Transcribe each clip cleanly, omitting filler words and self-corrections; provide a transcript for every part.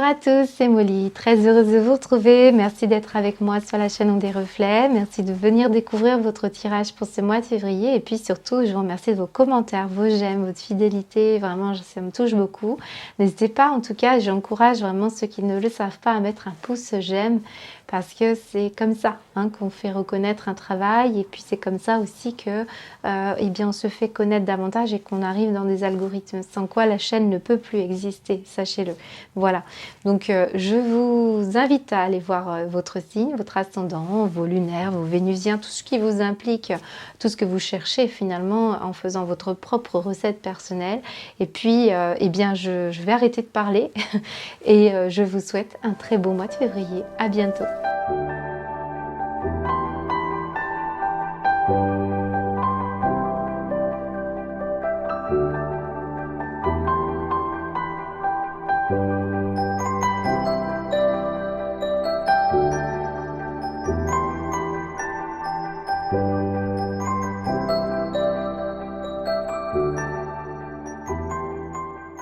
à tous, c'est Molly, très heureuse de vous retrouver. Merci d'être avec moi sur la chaîne des reflets. Merci de venir découvrir votre tirage pour ce mois de février. Et puis surtout, je vous remercie de vos commentaires, vos j'aime, votre fidélité. Vraiment, ça me touche beaucoup. N'hésitez pas, en tout cas, j'encourage vraiment ceux qui ne le savent pas à mettre un pouce j'aime. Parce que c'est comme ça qu'on fait reconnaître un travail et puis c'est comme ça aussi que eh bien, on se fait connaître davantage et qu'on arrive dans des algorithmes sans quoi la chaîne ne peut plus exister, sachez-le. Voilà, donc je vous invite à aller voir votre signe, votre ascendant, vos lunaires, vos vénusiens, tout ce qui vous implique, tout ce que vous cherchez finalement en faisant votre propre recette personnelle. Et puis, eh bien, je vais arrêter de parler et je vous souhaite un très beau mois de février. À bientôt.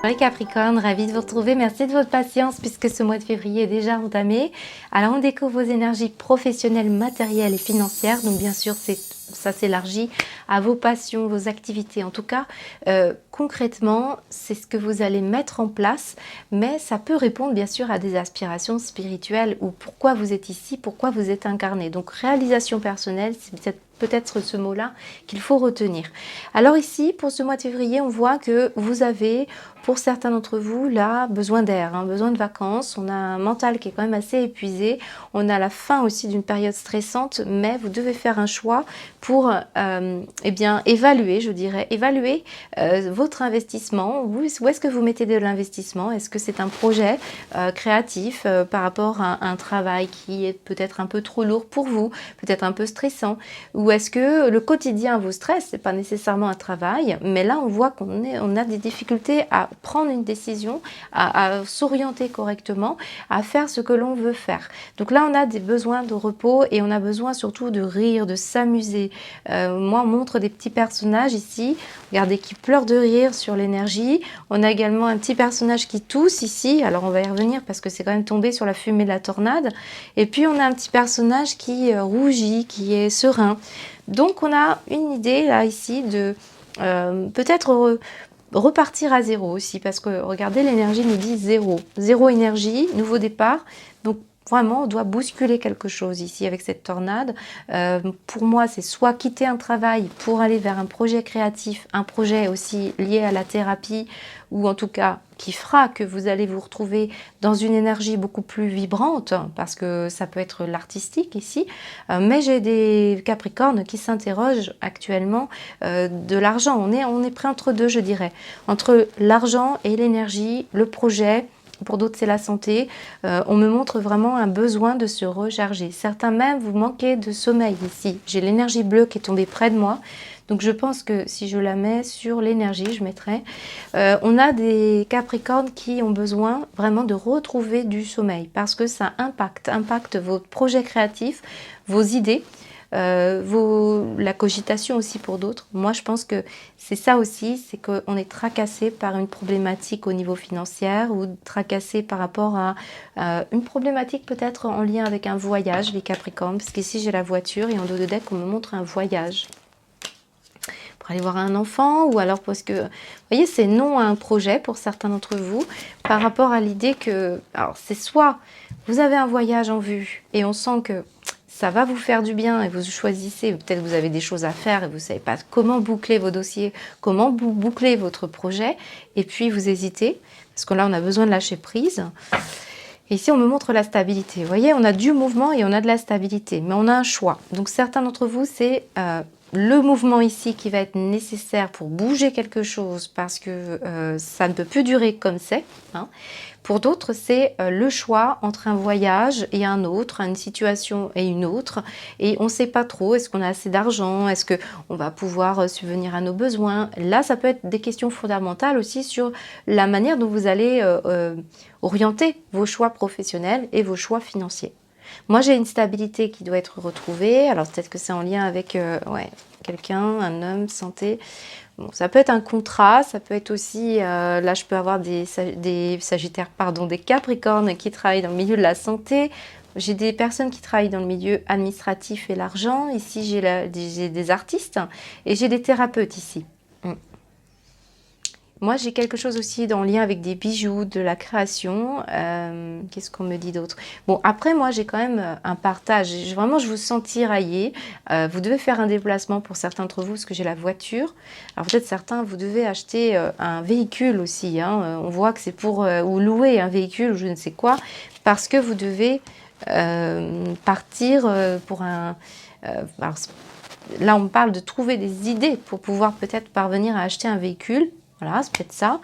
Les Capricornes, ravie de vous retrouver. Merci de votre patience puisque ce mois de février est déjà entamé. Alors on découvre vos énergies professionnelles, matérielles et financières. Donc bien sûr, ça s'élargit à vos passions, vos activités. En tout cas, concrètement, c'est ce que vous allez mettre en place. Mais ça peut répondre bien sûr à des aspirations spirituelles ou pourquoi vous êtes ici, pourquoi vous êtes incarné. Donc réalisation personnelle, c'est peut-être ce mot-là qu'il faut retenir. Alors ici, pour ce mois de février, on voit que vous avez, pour certains d'entre vous, là, besoin d'air, besoin de vacances. On a un mental qui est quand même assez épuisé. On a la fin aussi d'une période stressante, mais vous devez faire un choix pour eh bien, évaluer, je dirais, évaluer votre investissement. Où est-ce que vous mettez de l'investissement? Est-ce que c'est un projet créatif par rapport à un travail qui est peut-être un peu trop lourd pour vous, peut-être un peu stressant? Ou est-ce que le quotidien vous stresse? Ce n'est pas nécessairement un travail, mais là on voit qu'on a des difficultés à prendre une décision, à s'orienter correctement, à faire ce que l'on veut faire. Donc là on a des besoins de repos et on a besoin surtout de rire, de s'amuser. Moi on montre des petits personnages ici, regardez, qui pleurent de rire sur l'énergie. On a également un petit personnage qui tousse ici, alors on va y revenir parce que c'est quand même tombé sur la fumée de la tornade. Et puis on a un petit personnage qui rougit, qui est serein. Donc on a une idée là ici de peut-être repartir à zéro aussi, parce que regardez, l'énergie nous dit zéro énergie, nouveau départ. Donc vraiment, on doit bousculer quelque chose ici avec cette tornade. Pour moi, c'est soit quitter un travail pour aller vers un projet créatif, un projet aussi lié à la thérapie, ou en tout cas qui fera que vous allez vous retrouver dans une énergie beaucoup plus vibrante, parce que ça peut être l'artistique ici. Mais j'ai des Capricornes qui s'interrogent actuellement de l'argent. On est prêt entre deux, je dirais. Entre l'argent et l'énergie, le projet. Pour d'autres, c'est la santé. On me montre vraiment un besoin de se recharger. Certains même, vous manquez de sommeil ici. J'ai l'énergie bleue qui est tombée près de moi. Donc, je pense que si je la mets sur l'énergie, je mettrai. On a des Capricornes qui ont besoin vraiment de retrouver du sommeil parce que ça impacte votre projet créatif, vos idées. La cogitation aussi pour d'autres. Moi, je pense que c'est ça aussi, c'est qu'on est tracassé par une problématique au niveau financier ou tracassé par rapport à une problématique peut-être en lien avec un voyage, les Capricornes, parce qu'ici j'ai la voiture et en dos de deck, on me montre un voyage. Pour aller voir un enfant, ou alors parce que, vous voyez, c'est non à un projet pour certains d'entre vous, par rapport à l'idée que, alors c'est soit vous avez un voyage en vue et on sent que ça va vous faire du bien et vous choisissez, peut-être vous avez des choses à faire et vous ne savez pas comment boucler vos dossiers, comment boucler votre projet, et puis vous hésitez, parce que là on a besoin de lâcher prise. Et ici on me montre la stabilité. Vous voyez, on a du mouvement et on a de la stabilité, mais on a un choix. Donc certains d'entre vous, c'est le mouvement ici qui va être nécessaire pour bouger quelque chose, parce que ça ne peut plus durer comme c'est. Pour d'autres, c'est le choix entre un voyage et un autre, une situation et une autre. Et on ne sait pas trop, est-ce qu'on a assez d'argent? Est-ce qu'on va pouvoir subvenir à nos besoins? Là, ça peut être des questions fondamentales aussi sur la manière dont vous allez orienter vos choix professionnels et vos choix financiers. Moi, j'ai une stabilité qui doit être retrouvée. Alors, peut-être que c'est en lien avec quelqu'un, un homme, santé. Bon, ça peut être un contrat, ça peut être aussi, là je peux avoir des Sagittaires, pardon, des Capricornes qui travaillent dans le milieu de la santé. J'ai des personnes qui travaillent dans le milieu administratif et l'argent. Ici, j'ai des artistes et j'ai des thérapeutes ici. Moi, j'ai quelque chose aussi en lien avec des bijoux, de la création. Qu'est-ce qu'on me dit d'autre? Bon, après, moi, j'ai quand même un partage. Vraiment, je vous sens tiraillé. Vous devez faire un déplacement pour certains d'entre vous, parce que j'ai la voiture. Alors, peut-être certains, vous devez acheter un véhicule aussi. Hein. On voit que c'est pour ou louer un véhicule ou je ne sais quoi, parce que vous devez partir pour un... là, on me parle de trouver des idées pour pouvoir peut-être parvenir à acheter un véhicule. Voilà, c'est peut-être ça.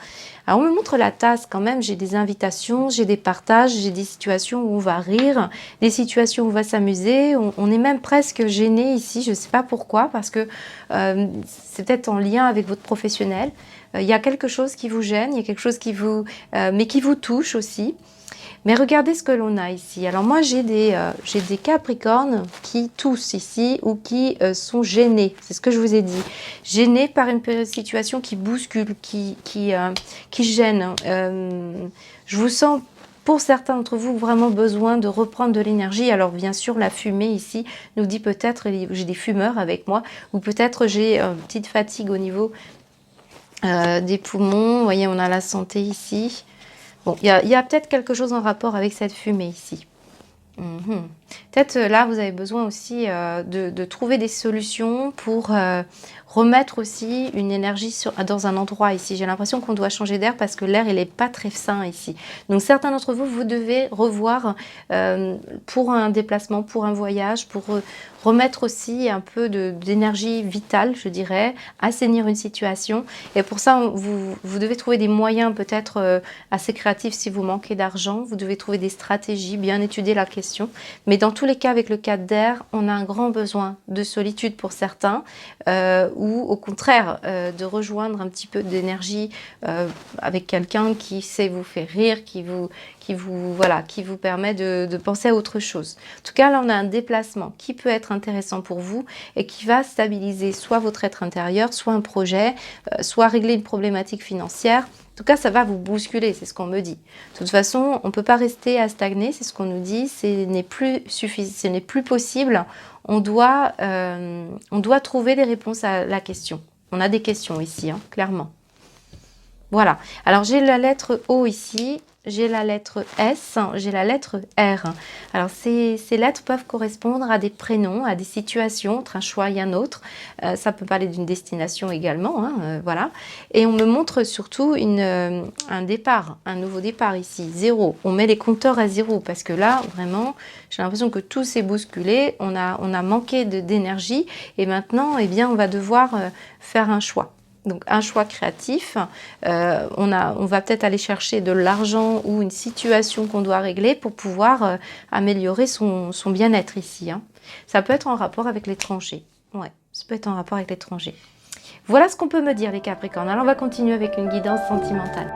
Alors, on me montre la tasse quand même. J'ai des invitations, j'ai des partages, j'ai des situations où on va rire, des situations où on va s'amuser. On est même presque gêné ici, je ne sais pas pourquoi, parce que c'est peut-être en lien avec votre professionnel. Il y a quelque chose qui vous gêne, il y a quelque chose qui vous... mais qui vous touche aussi. Mais regardez ce que l'on a ici. Alors moi, j'ai des Capricornes qui toussent ici ou qui sont gênés. C'est ce que je vous ai dit. Gênés par une situation qui bouscule, qui gêne. Je vous sens, pour certains d'entre vous, vraiment besoin de reprendre de l'énergie. Alors bien sûr, la fumée ici nous dit peut-être, j'ai des fumeurs avec moi, ou peut-être j'ai une petite fatigue au niveau des poumons. Vous voyez, on a la santé ici. Bon, il y a peut-être quelque chose en rapport avec cette fumée ici. Peut-être là, vous avez besoin aussi de trouver des solutions pour remettre aussi une énergie dans un endroit ici. J'ai l'impression qu'on doit changer d'air parce que l'air, il n'est pas très sain ici. Donc, certains d'entre vous, vous devez revoir pour un déplacement, pour un voyage, pour remettre aussi un peu d'énergie vitale, je dirais, assainir une situation. Et pour ça, vous devez trouver des moyens peut-être assez créatifs si vous manquez d'argent. Vous devez trouver des stratégies, bien étudier la question. Mais dans tous les cas, avec le cadre d'air, on a un grand besoin de solitude pour certains, ou au contraire, de rejoindre un petit peu d'énergie avec quelqu'un qui sait vous faire rire, qui vous permet de penser à autre chose. En tout cas, là, on a un déplacement qui peut être intéressant pour vous et qui va stabiliser soit votre être intérieur, soit un projet, soit régler une problématique financière. En tout cas, ça va vous bousculer, c'est ce qu'on me dit. De toute façon, on ne peut pas rester à stagner, c'est ce qu'on nous dit, ce n'est plus suffisant, ce n'est plus possible. On doit trouver des réponses à la question. On a des questions ici, hein, clairement. Voilà. Alors, j'ai la lettre O ici, j'ai la lettre S, j'ai la lettre R. Alors, ces lettres peuvent correspondre à des prénoms, à des situations, entre un choix et un autre. Ça peut parler d'une destination également, hein, voilà. Et on me montre surtout un départ, un nouveau départ ici, 0. On met les compteurs à 0 parce que là, vraiment, j'ai l'impression que tout s'est bousculé. On a manqué d'énergie et maintenant, eh bien, on va devoir faire un choix. Donc un choix créatif, on va peut-être aller chercher de l'argent ou une situation qu'on doit régler pour pouvoir améliorer son bien-être ici. Hein. Ça peut être en rapport avec l'étranger. Ouais, ça peut être en rapport avec l'étranger. Voilà ce qu'on peut me dire les Capricornes. Alors on va continuer avec une guidance sentimentale.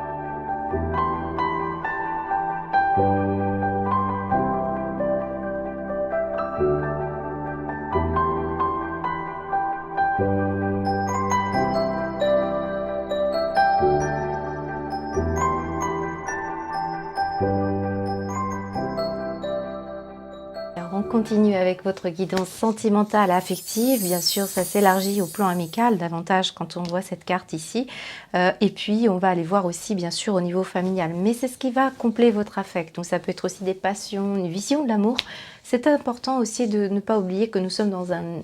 On continue avec votre guidance sentimentale affective. Bien sûr, ça s'élargit au plan amical davantage quand on voit cette carte ici. Et puis, on va aller voir aussi, bien sûr, au niveau familial. Mais c'est ce qui va combler votre affect. Donc, ça peut être aussi des passions, une vision de l'amour. C'est important aussi de ne pas oublier que nous sommes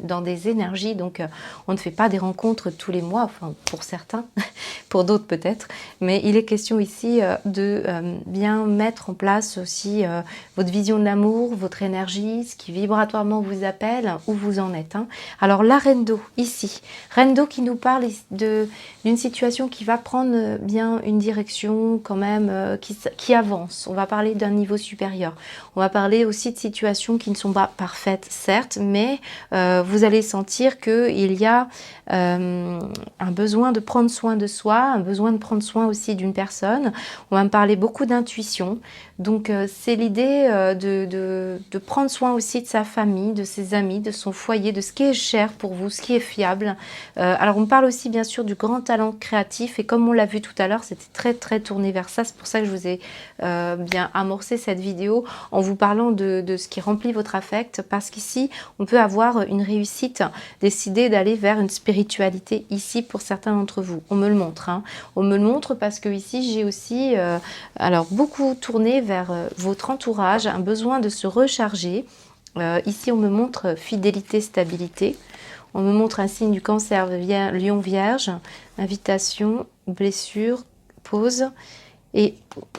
dans des énergies. Donc, on ne fait pas des rencontres tous les mois, enfin, pour certains, pour d'autres peut-être. Mais il est question ici de bien mettre en place aussi votre vision de l'amour, votre énergie, ce qui vibratoirement vous appelle, où vous en êtes. Hein. Alors la Reine d'eau, ici. Reine d'eau qui nous parle d'une situation qui va prendre bien une direction quand même, qui avance. On va parler d'un niveau supérieur. On va parler aussi de situations qui ne sont pas parfaites, certes, mais vous allez sentir qu'il y a un besoin de prendre soin de soi, un besoin de prendre soin aussi d'une personne. On va me parler beaucoup d'intuition, Donc c'est l'idée de prendre soin aussi de sa famille, de ses amis, de son foyer, de ce qui est cher pour vous, ce qui est fiable. Alors on parle aussi bien sûr du grand talent créatif et comme on l'a vu tout à l'heure, c'était très tourné vers ça. C'est pour ça que je vous ai bien amorcé cette vidéo en vous parlant de ce qui remplit votre affect, parce qu'ici on peut avoir une réussite, décider d'aller vers une spiritualité ici pour certains d'entre vous. On me le montre, hein. On me le montre parce que ici j'ai aussi alors beaucoup tourné vers votre entourage, un besoin de se recharger. Ici on me montre fidélité, stabilité. On me montre un signe du cancer, lion vierge, invitation, blessure, pause et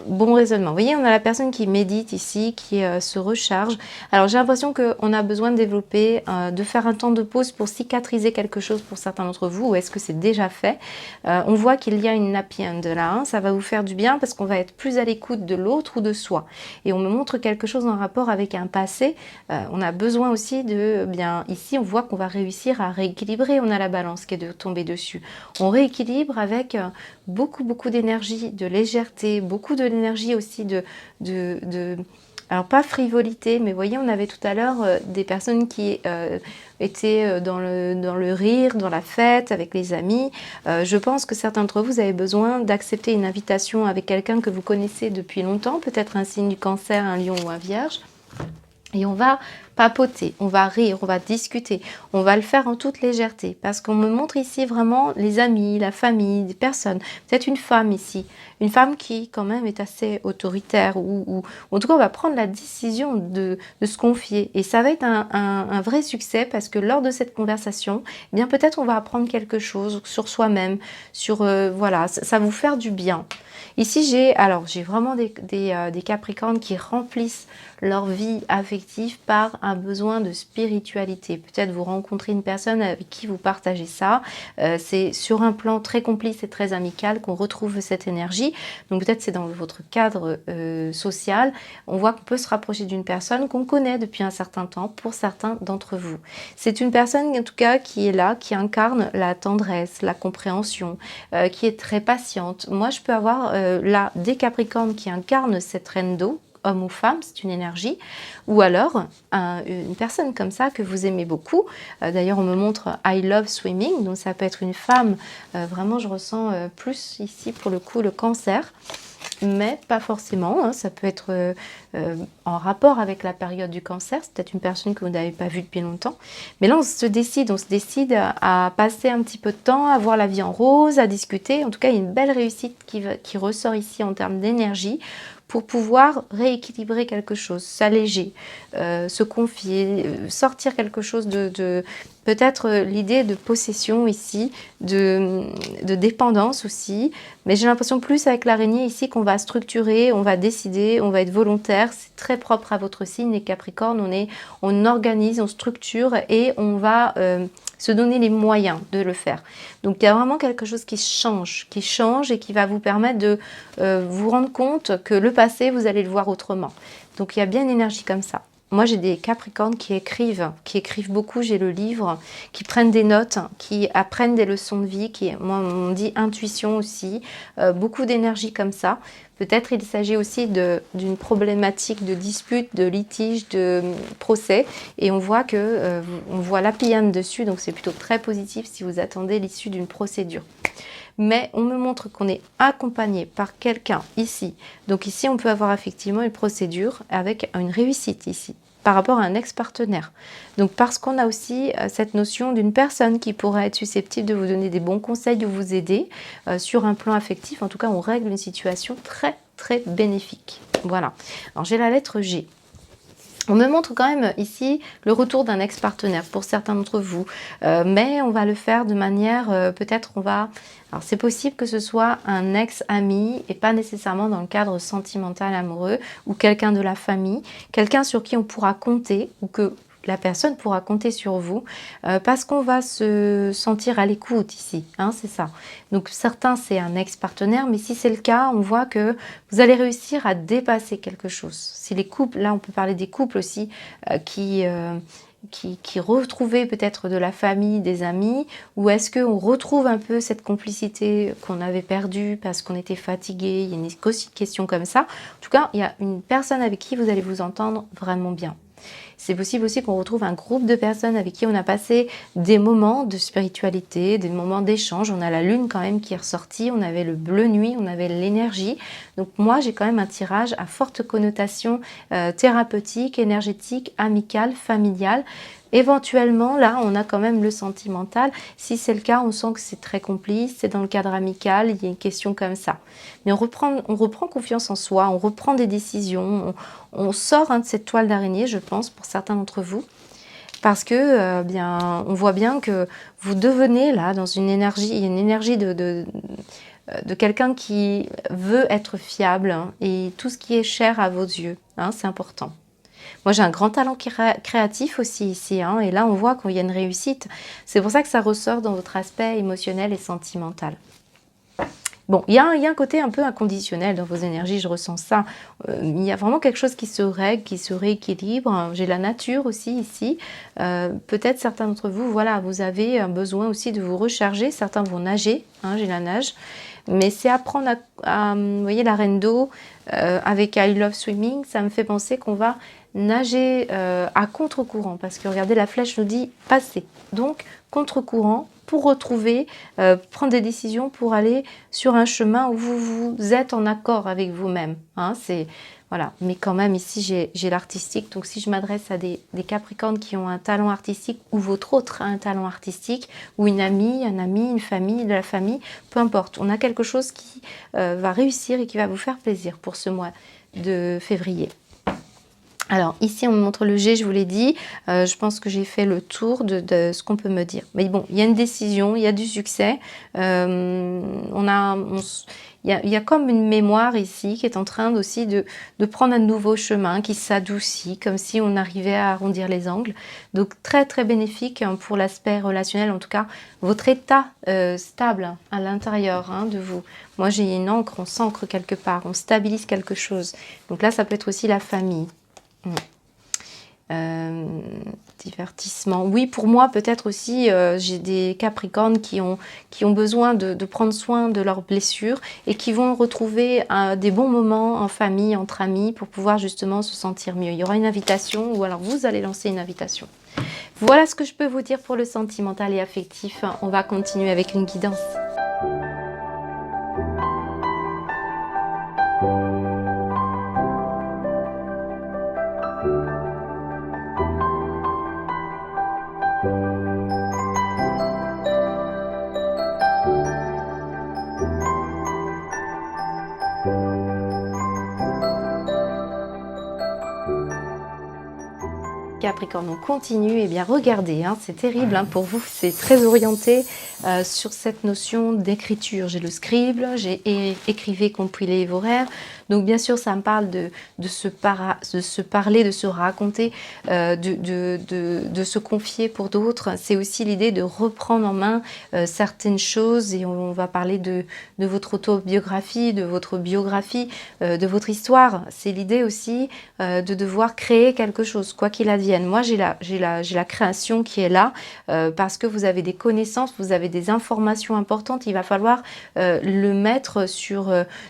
bon raisonnement. Vous voyez, on a la personne qui médite ici, qui se recharge. Alors j'ai l'impression qu'on a besoin de développer, de faire un temps de pause pour cicatriser quelque chose pour certains d'entre vous, ou est-ce que c'est déjà fait? On voit qu'il y a une happy end là, hein. Ça va vous faire du bien parce qu'on va être plus à l'écoute de l'autre ou de soi. Et on me montre quelque chose en rapport avec un passé. On a besoin aussi de, bien ici on voit qu'on va réussir à rééquilibrer. On a la balance qui est de tomber dessus. On rééquilibre avec beaucoup d'énergie, de légèreté, beaucoup de l'énergie aussi alors pas frivolité, mais vous voyez, on avait tout à l'heure des personnes qui étaient dans le rire, dans la fête, avec les amis. Je pense que certains d'entre vous avez besoin d'accepter une invitation avec quelqu'un que vous connaissez depuis longtemps, peut-être un signe du cancer, un lion ou un vierge. Et on va papoter, on va rire, on va discuter, on va le faire en toute légèreté parce qu'on me montre ici vraiment les amis, la famille, des personnes, peut-être une femme ici, une femme qui quand même est assez autoritaire ou en tout cas on va prendre la décision de se confier et ça va être un vrai succès parce que lors de cette conversation, eh bien peut-être on va apprendre quelque chose sur soi-même, sur voilà, ça va vous faire du bien. Ici j'ai vraiment des Capricornes qui remplissent leur vie affective par un besoin de spiritualité. Peut-être vous rencontrez une personne avec qui vous partagez ça. C'est sur un plan très complice et très amical qu'on retrouve cette énergie. Donc peut-être c'est dans votre cadre social. On voit qu'on peut se rapprocher d'une personne qu'on connaît depuis un certain temps pour certains d'entre vous. C'est une personne en tout cas qui est là, qui incarne la tendresse, la compréhension, qui est très patiente. Moi je peux avoir là des Capricornes qui incarnent cette reine d'eau, homme ou femme, c'est une énergie, ou alors une personne comme ça que vous aimez beaucoup. D'ailleurs, on me montre I love swimming, donc ça peut être une femme, vraiment je ressens plus ici pour le coup le cancer, mais pas forcément, hein. Ça peut être en rapport avec la période du cancer, c'est peut-être une personne que vous n'avez pas vue depuis longtemps, mais là on se décide à passer un petit peu de temps, à voir la vie en rose, à discuter. En tout cas, il y a une belle réussite qui ressort ici en termes d'énergie, pour pouvoir rééquilibrer quelque chose, s'alléger, se confier, sortir quelque chose de peut-être l'idée de possession ici, de dépendance aussi. Mais j'ai l'impression plus avec l'araignée ici qu'on va structurer, on va décider, on va être volontaire. C'est très propre à votre signe, les Capricornes. On organise, on structure et on va se donner les moyens de le faire. Donc il y a vraiment quelque chose qui change et qui va vous permettre de vous rendre compte que le passé, vous allez le voir autrement. Donc il y a bien une énergie comme ça. Moi j'ai des Capricornes qui écrivent beaucoup, j'ai le livre, qui prennent des notes, qui apprennent des leçons de vie, moi on dit intuition aussi, beaucoup d'énergie comme ça. Peut-être il s'agit aussi d'une problématique de dispute, de litige, de procès. Et on voit on voit l'happy end dessus, donc c'est plutôt très positif si vous attendez l'issue d'une procédure. Mais on me montre qu'on est accompagné par quelqu'un ici. Donc ici, on peut avoir effectivement une procédure avec une réussite ici, par rapport à un ex-partenaire. Donc parce qu'on a aussi cette notion d'une personne qui pourrait être susceptible de vous donner des bons conseils, de vous aider sur un plan affectif. En tout cas, on règle une situation très bénéfique. Voilà. Alors j'ai la lettre G. On me montre quand même ici le retour d'un ex-partenaire pour certains d'entre vous, mais on va le faire de manière, peut-être on va... Alors c'est possible que ce soit un ex-ami et pas nécessairement dans le cadre sentimental amoureux ou quelqu'un de la famille, quelqu'un sur qui on pourra compter ou que la personne pourra compter sur vous parce qu'on va se sentir à l'écoute ici, hein, c'est ça. Donc certains c'est un ex-partenaire, mais si c'est le cas, on voit que vous allez réussir à dépasser quelque chose. Si les couples, là on peut parler des couples aussi qui qui retrouvaient peut-être de la famille, des amis, ou est-ce qu'on retrouve un peu cette complicité qu'on avait perdue parce qu'on était fatigué? Il y a une question comme ça. En tout cas, il y a une personne avec qui vous allez vous entendre vraiment bien. C'est possible aussi qu'on retrouve un groupe de personnes avec qui on a passé des moments de spiritualité, des moments d'échange. On a la lune quand même qui est ressortie, on avait le bleu nuit, on avait l'énergie. Donc moi, j'ai quand même un tirage à forte connotation thérapeutique, énergétique, amicale, familiale. Éventuellement, là, on a quand même le sentimental. Si c'est le cas, on sent que c'est très complice, c'est dans le cadre amical, il y a une question comme ça. Mais on reprend confiance en soi, on reprend des décisions, on sort de cette toile d'araignée, je pense, pour certains d'entre vous. Parce que, bien, on voit bien que vous devenez là dans une énergie, il y a une énergie de quelqu'un qui veut être fiable et tout ce qui est cher à vos yeux, c'est important. Moi, j'ai un grand talent créatif aussi ici, et là, on voit qu'il y a une réussite. C'est pour ça que ça ressort dans votre aspect émotionnel et sentimental. Bon, il y a un côté un peu inconditionnel dans vos énergies, je ressens ça. Il y a vraiment quelque chose qui se règle, qui se rééquilibre. J'ai la nature aussi ici. Peut-être certains d'entre vous, voilà, vous avez un besoin aussi de vous recharger. Certains vont nager, j'ai la nage. Mais c'est apprendre vous voyez, la reine d'eau avec I Love Swimming, ça me fait penser qu'on va nager à contre-courant. Parce que regardez, la flèche nous dit passer. Donc, contre-courant pour retrouver, prendre des décisions pour aller sur un chemin où vous êtes en accord avec vous-même. Voilà. Mais quand même, ici, j'ai l'artistique. Donc, si je m'adresse à des Capricornes qui ont un talent artistique ou votre autre a un talent artistique, ou une amie, un ami, une famille, de la famille, peu importe. On a quelque chose qui va réussir et qui va vous faire plaisir pour ce mois de février. Alors, ici, on me montre le G, je vous l'ai dit. Je pense que j'ai fait le tour de ce qu'on peut me dire. Mais bon, il y a une décision, il y a du succès. Il y a comme une mémoire ici qui est en train aussi de prendre un nouveau chemin, qui s'adoucit, comme si on arrivait à arrondir les angles. Donc, très, très bénéfique pour l'aspect relationnel. En tout cas, votre état stable à l'intérieur de vous. Moi, j'ai une encre, on s'ancre quelque part, on stabilise quelque chose. Donc là, ça peut être aussi la famille. Divertissement. Oui, pour moi, peut-être aussi, j'ai des Capricornes qui ont besoin de prendre soin de leurs blessures et qui vont retrouver des bons moments en famille, entre amis, pour pouvoir justement se sentir mieux. Il y aura une invitation ou alors vous allez lancer une invitation. Voilà ce que je peux vous dire pour le sentimental et affectif. On va continuer avec une guidance. Capricorne, on continue. Et bien regardez, c'est terrible pour vous, c'est très orienté sur cette notion d'écriture. J'ai le scribe, j'ai écrivez, compilez vos rêves. Donc bien sûr, ça me parle de se parler, de se raconter, de se confier pour d'autres. C'est aussi l'idée de reprendre en main certaines choses et on va parler de votre autobiographie, de votre biographie, de votre histoire. C'est l'idée aussi de devoir créer quelque chose, quoi qu'il advienne. Moi, j'ai la création qui est là parce que vous avez des connaissances, vous avez des informations importantes. Il va falloir le mettre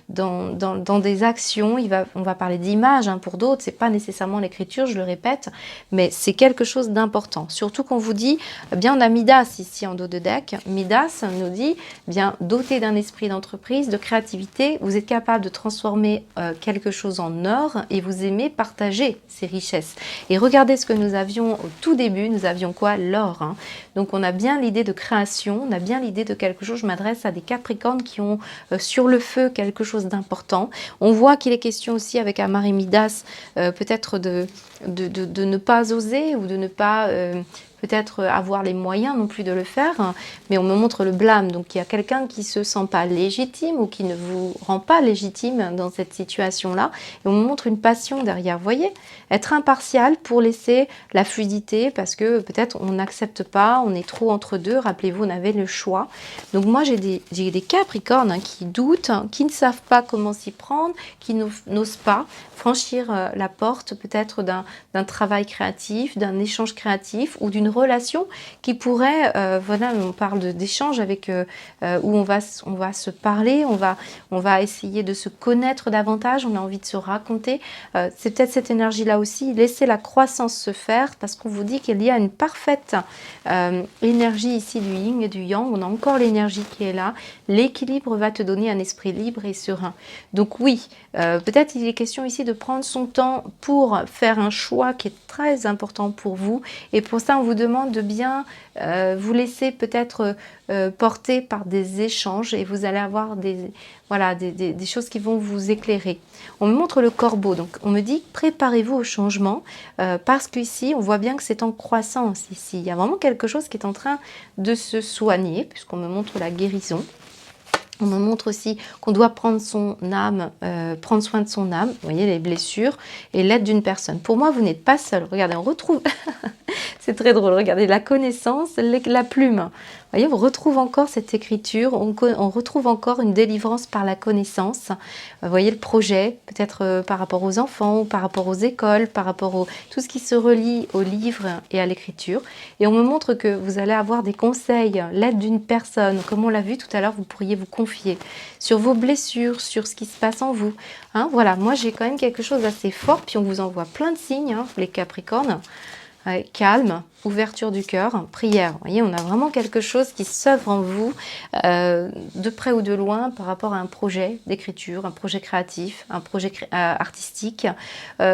dans des actions. On va parler d'images pour d'autres. C'est pas nécessairement l'écriture, je le répète, mais c'est quelque chose d'important. Surtout qu'on vous dit, bien, on a Midas ici en dos de deck. Midas nous dit, bien, doté d'un esprit d'entreprise, de créativité, vous êtes capable de transformer quelque chose en or et vous aimez partager ces richesses. Et regardez ce que nous avions au tout début, nous avions quoi? L'or. Donc on a bien l'idée de création, on a bien l'idée de quelque chose. Je m'adresse à des Capricornes qui ont sur le feu quelque chose d'important. On voit qu'il est question aussi avec Amar et Midas peut-être de ne pas oser ou de ne pas peut-être avoir les moyens non plus de le faire, hein, mais on me montre le blâme. Donc il y a quelqu'un qui se sent pas légitime ou qui ne vous rend pas légitime dans cette situation-là. Et on me montre une passion derrière. Vous voyez, être impartial pour laisser la fluidité parce que peut-être on n'accepte pas, on est trop entre deux. Rappelez-vous, on avait le choix. Donc moi, j'ai des Capricornes hein, qui doutent, hein, qui ne savent pas comment s'y prendre, qui n'osent pas franchir la porte peut-être d'un travail créatif, d'un échange créatif ou d'une relation qui pourrait, voilà, on parle d'échange avec où on va se parler, on va essayer de se connaître davantage, on a envie de se raconter. C'est peut-être cette énergie-là aussi, laisser la croissance se faire parce qu'on vous dit qu'il y a une parfaite énergie ici du yin et du yang, on a encore l'énergie qui est là, l'équilibre va te donner un esprit libre et serein. Donc oui, peut-être il est question ici de prendre son temps pour faire un choix qui est très important pour vous et pour ça on vous demande de bien vous laisser peut-être porter par des échanges et vous allez avoir voilà, des choses qui vont vous éclairer. On me montre le corbeau, donc on me dit préparez-vous au changement parce qu'ici on voit bien que c'est en croissance ici. Il y a vraiment quelque chose qui est en train de se soigner puisqu'on me montre la guérison. On me montre aussi qu'on doit prendre son âme, prendre soin de son âme, vous voyez les blessures et l'aide d'une personne. Pour moi, vous n'êtes pas seul. Regardez, on retrouve, c'est très drôle, regardez la connaissance, la plume. Vous voyez, on retrouve encore cette écriture, on retrouve encore une délivrance par la connaissance. Vous voyez le projet, peut-être par rapport aux enfants, ou par rapport aux écoles, par rapport à tout ce qui se relie au livre et à l'écriture. Et on me montre que vous allez avoir des conseils, l'aide d'une personne. Comme on l'a vu tout à l'heure, vous pourriez vous confier sur vos blessures, sur ce qui se passe en vous. Hein, voilà, moi j'ai quand même quelque chose d'assez fort, puis on vous envoie plein de signes, hein, les Capricornes. Calme, ouverture du cœur, prière. Vous voyez, on a vraiment quelque chose qui s'œuvre en vous, de près ou de loin, par rapport à un projet d'écriture, un projet créatif, un projet artistique,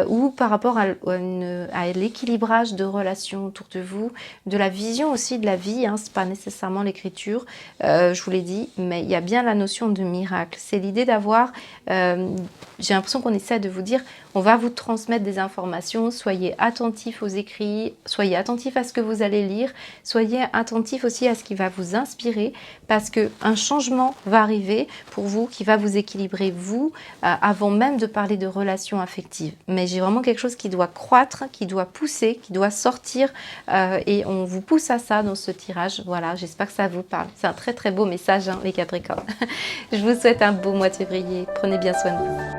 ou par rapport à l'équilibrage de relations autour de vous, de la vision aussi de la vie. Hein, c'est pas nécessairement l'écriture, je vous l'ai dit, mais il y a bien la notion de miracle. C'est l'idée d'avoir, j'ai l'impression qu'on essaie de vous dire, on va vous transmettre des informations, soyez attentifs aux écrits, soyez attentifs à ce que vous allez lire, soyez attentifs aussi à ce qui va vous inspirer, parce qu'un changement va arriver pour vous, qui va vous équilibrer, vous, avant même de parler de relations affectives. Mais j'ai vraiment quelque chose qui doit croître, qui doit pousser, qui doit sortir, et on vous pousse à ça dans ce tirage. Voilà, j'espère que ça vous parle. C'est un très très beau message, hein, les Capricornes. Je vous souhaite un beau mois de février. Prenez bien soin de vous.